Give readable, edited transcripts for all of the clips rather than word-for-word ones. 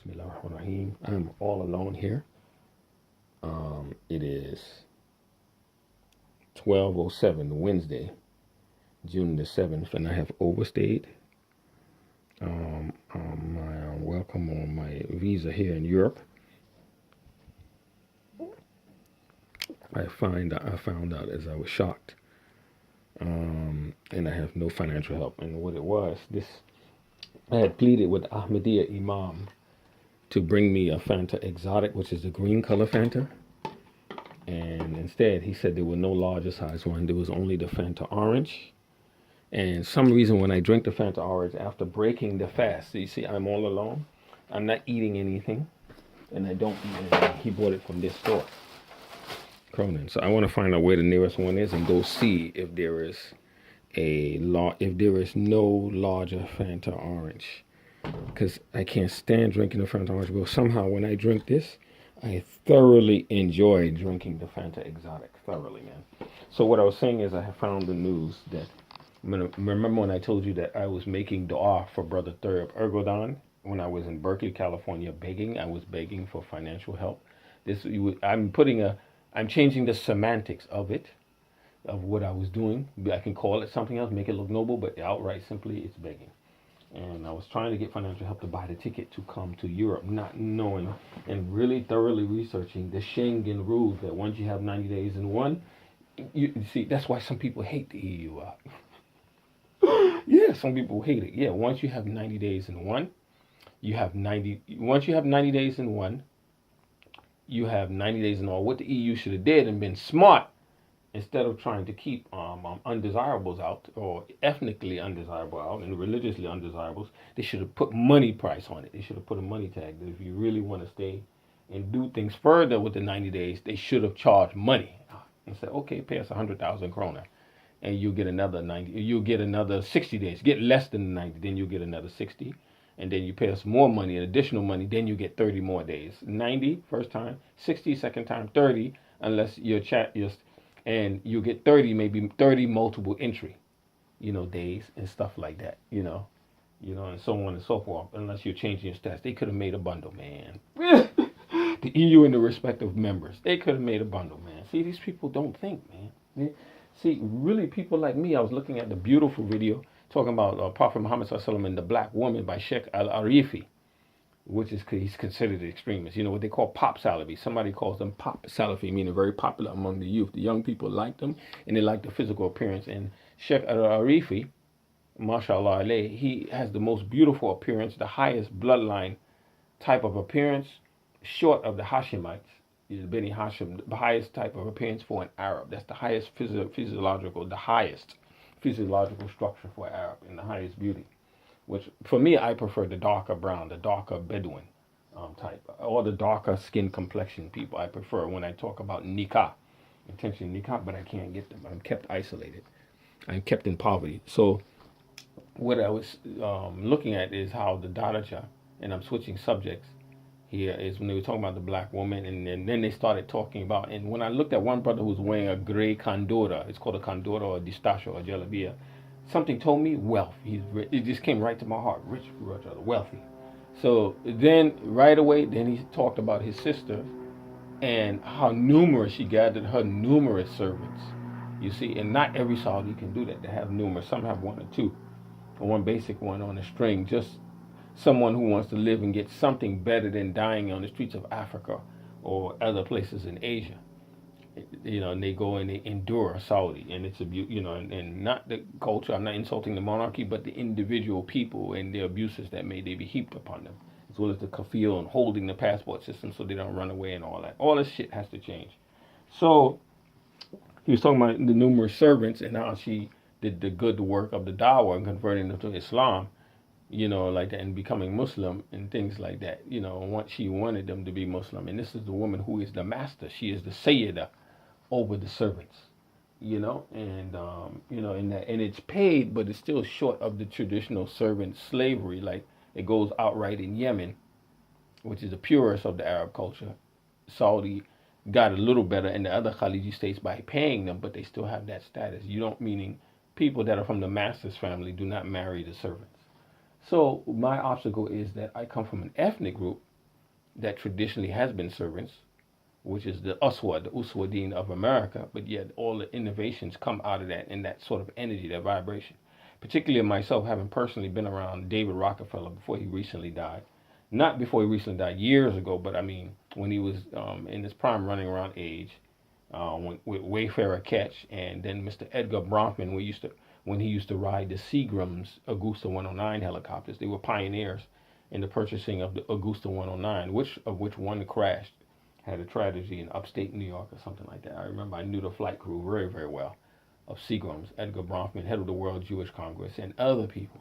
Bismillahirrahmanirrahim. I'm all alone here. It is 12:07 Wednesday, June the 7th, and I have overstayed my welcome on my visa here in Europe. I found out as I was shocked, and I have no financial help. And what it was, this I had pleaded with Ahmadiyya Imam to bring me a Fanta Exotic, which is the green color Fanta. And instead, he said there were no larger size one. There was only the Fanta Orange. And some reason when I drink the Fanta Orange after breaking the fast, so you see, I'm all alone. I'm not eating anything, and I don't eat anything. He bought it from this store, Cronin. So I want to find out where the nearest one is and go see if there is if there is no larger Fanta Orange, because I can't stand drinking the Fanta Orange. But somehow when I drink this, I thoroughly enjoy drinking the Fanta Exotic. Thoroughly, man. So what I was saying is I have found the news that, remember when I told you that I was making dua for Brother Thurb Ergodon when I was in Berkeley, California, begging. I was begging for financial help. I'm changing the semantics of it, of what I was doing. I can call it something else, make it look noble, but outright simply it's begging. And I was trying to get financial help to buy the ticket to come to Europe, not knowing and really thoroughly researching the Schengen rules that once you have 90 days in one, you see, that's why some people hate the EU. Yeah, some people hate it. Yeah, once you have 90 days in one, once you have 90 days in one, you have 90 days in all. What the EU should have did and been smart, instead of trying to keep undesirables out, or ethnically undesirable out and religiously undesirables, they should have put money price on it. They should have put a money tag that if you really want to stay and do things further with the 90 days, they should have charged money and said, okay, pay us 100,000 krona, and you'll get another 90. You'll get another 60 days. Get less than 90, then you'll get another 60, and then you pay us more money, additional money, then you get 30 more days. 90 first time, 60 second time, 30 unless your and you get 30, maybe 30 multiple entry, days and stuff like that, and so on and so forth, unless you're changing your stats. They could have made a bundle, man. The EU and the respective members, they could have made a bundle, man. See, these people don't think, man. See, really, people like me, I was looking at the beautiful video talking about Prophet Muhammad Sallallahu and the black woman by Sheikh Al-Arifi, which is he's considered an extremist. You know what they call pop Salafi. Somebody calls them pop Salafi, meaning very popular among the youth. The young people like them, and they like the physical appearance. And Sheikh Al-Arifi, mashallah alayhi, he has the most beautiful appearance, the highest bloodline type of appearance, short of the Hashemites. He's Beni Hashim, the highest type of appearance for an Arab. That's the highest the highest physiological structure for an Arab, and the highest beauty. Which, for me, I prefer the darker brown, the darker Bedouin type, or the darker skin complexion people I prefer when I talk about nikah, intention nikah, but I can't get them. I'm kept isolated. I'm kept in poverty. So what I was looking at is how the Daraja, and I'm switching subjects here, is when they were talking about the black woman, and then they started talking about, and when I looked at one brother who was wearing a gray kandora, it's called a kandora or a distacho or jalabia, something told me wealth. It just came right to my heart. Rich, wealthy. So then right away, then he talked about his sister and how numerous she gathered her numerous servants. You see, and not every Saudi can do that. They have numerous. Some have one or two, or one basic one on a string. Just someone who wants to live and get something better than dying on the streets of Africa or other places in Asia. And they go and they endure Saudi, and it's and not the culture. I'm not insulting the monarchy, but the individual people and the abuses that may they be heaped upon them, as well as the kafil and holding the passport system so they don't run away and all that. All this shit has to change. So he was talking about the numerous servants and how she did the good work of the dawah and converting them to Islam, like that, and becoming Muslim and things like that. Once she wanted them to be Muslim, and this is the woman who is the master. She is the Sayyidah over the servants, and it's paid, but it's still short of the traditional servant slavery, like it goes outright in Yemen, which is the purest of the Arab culture. Saudi got a little better in the other Khaliji states by paying them, but they still have that status. Meaning people that are from the master's family do not marry the servants. So my obstacle is that I come from an ethnic group that traditionally has been servants, which is the Uswadin of America, but yet all the innovations come out of that and that sort of energy, that vibration. Particularly myself, having personally been around David Rockefeller before he recently died. Not before he recently died, years ago, but I mean when he was in his prime running around age, with Wayfarer Catch, and then Mr. Edgar Bronfman, when he used to ride the Seagram's Augusta 109 helicopters. They were pioneers in the purchasing of the Augusta 109, which one crashed, had a tragedy in upstate New York or something like that. I remember I knew the flight crew very, very well of Seagram's, Edgar Bronfman, head of the World Jewish Congress, and other people.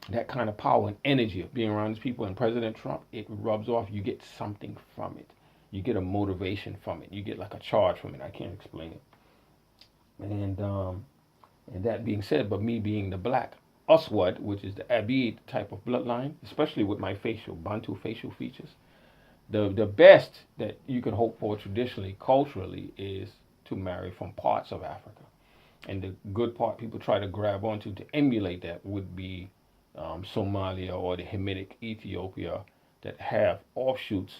That kind of power and energy of being around these people and President Trump, it rubs off. You get something from it. You get a motivation from it. You get like a charge from it. I can't explain it. And that being said, but me being the black Aswad, which is the Abid type of bloodline, especially with my Bantu facial features, the best that you can hope for traditionally, culturally, is to marry from parts of Africa. And the good part people try to grab onto to emulate that would be Somalia or the Hamitic Ethiopia, that have offshoots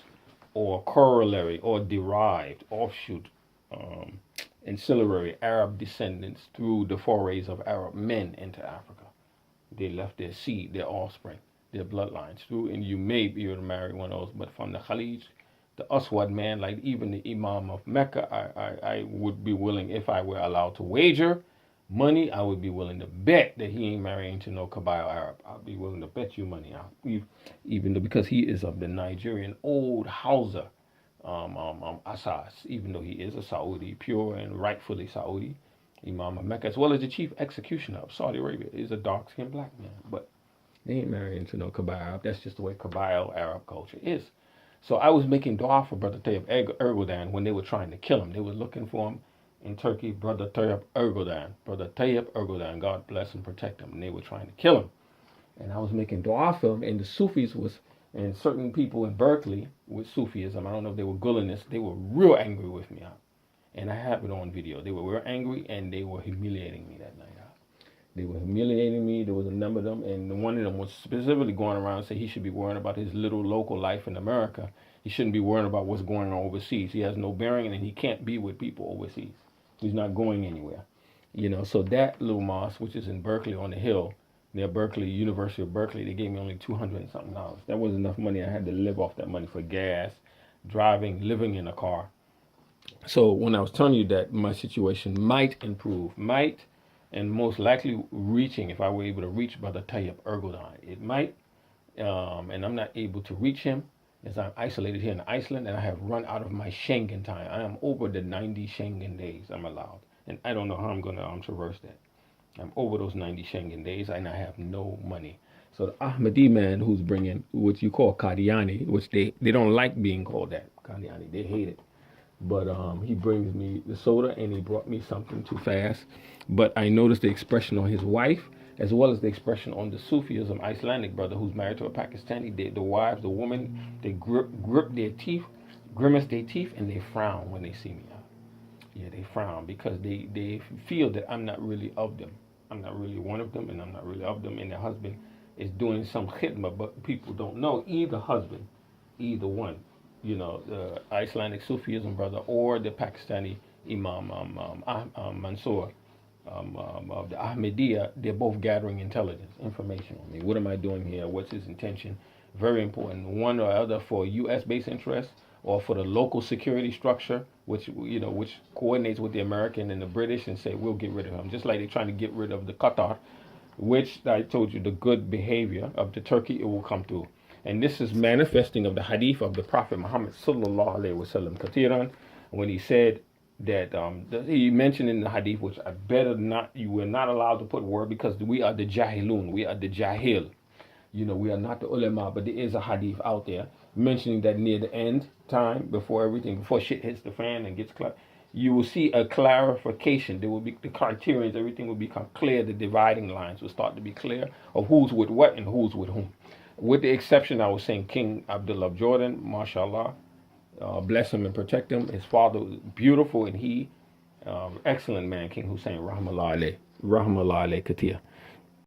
or corollary or derived offshoot ancillary Arab descendants through the forays of Arab men into Africa. They left their seed, their offspring, their bloodlines through, and you may be able to marry one of those. But from the Khalij, the Aswad man, like even the Imam of Mecca, I would be willing, if I were allowed to wager money, I would be willing to bet that he ain't marrying to no Kabyle Arab. I'd be willing to bet you money out, even though, because he is of the Nigerian old Hausa Asas, even though he is a Saudi, pure and rightfully Saudi, Imam of Mecca, as well as the chief executioner of Saudi Arabia, is a dark-skinned black man. But they ain't marrying to no Kabyle Arab. That's just the way Kabyle Arab culture is. So I was making dua for Brother Tayyip Erdogan when they were trying to kill him. They were looking for him in Turkey, Brother Tayyip Erdogan, God bless and protect him. And they were trying to kill him. And I was making dua for him, and the Sufis and certain people in Berkeley with Sufism, I don't know if they were Gulanists, they were real angry with me. And I have it on video. They were real angry, and they were humiliating me that night. They were humiliating me. There was a number of them, and one of them was specifically going around and saying he should be worrying about his little local life in America. He shouldn't be worrying about what's going on overseas. He has no bearing, and he can't be with people overseas. He's not going anywhere. So that little mosque, which is in Berkeley on the hill, near Berkeley, University of Berkeley, they gave me only $200 and something. That wasn't enough money. I had to live off that money for gas, driving, living in a car. So when I was telling you that my situation might improve, and most likely reaching, if I were able to reach Brother Tayyip Erdogan, it might, and I'm not able to reach him, as I'm isolated here in Iceland, and I have run out of my Schengen time. I am over the 90 Schengen days I'm allowed, and I don't know how I'm going to traverse that. I'm over those 90 Schengen days, and I have no money. So the Ahmadi man who's bringing what you call Qadiani, which they don't like being called that, Qadiani, they hate it. But he brings me the soda, and he brought me something too fast. But I noticed the expression on his wife, as well as the expression on the Sufism Icelandic brother who's married to a Pakistani. The wives, the women, they grip their teeth, grimace their teeth, and they frown when they see me. Yeah, they frown because they feel that I'm not really of them. I'm not really one of them, and I'm not really of them. And their husband is doing some khidmah, but people don't know either husband, either one. The Icelandic Sufism brother or the Pakistani Imam Mansour of the Ahmadiyya, they're both gathering information on me. What am I doing here? What's his intention? Very important. One or other for U.S.-based interests or for the local security structure, which coordinates with the American and the British and say, we'll get rid of him. Just like they're trying to get rid of the Qatar, which I told you, the good behavior of the Turkey, it will come through. And this is manifesting of the hadith of the Prophet Muhammad sallallahu alaihi wasallam, Katiran, when he said that he mentioned in the hadith, which I better not, you were not allowed to put word because we are the jahilun, we are the jahil. We are not the ulama, but there is a hadith out there mentioning that near the end time, before shit hits the fan and gets clear, you will see a clarification. There will be the criterions, everything will become clear. The dividing lines will start to be clear of who's with what and who's with whom. With the exception, I was saying King Abdullah of Jordan, mashallah, bless him and protect him. His father was beautiful, and he, excellent man, King Hussein, rahmallah alayh Katir.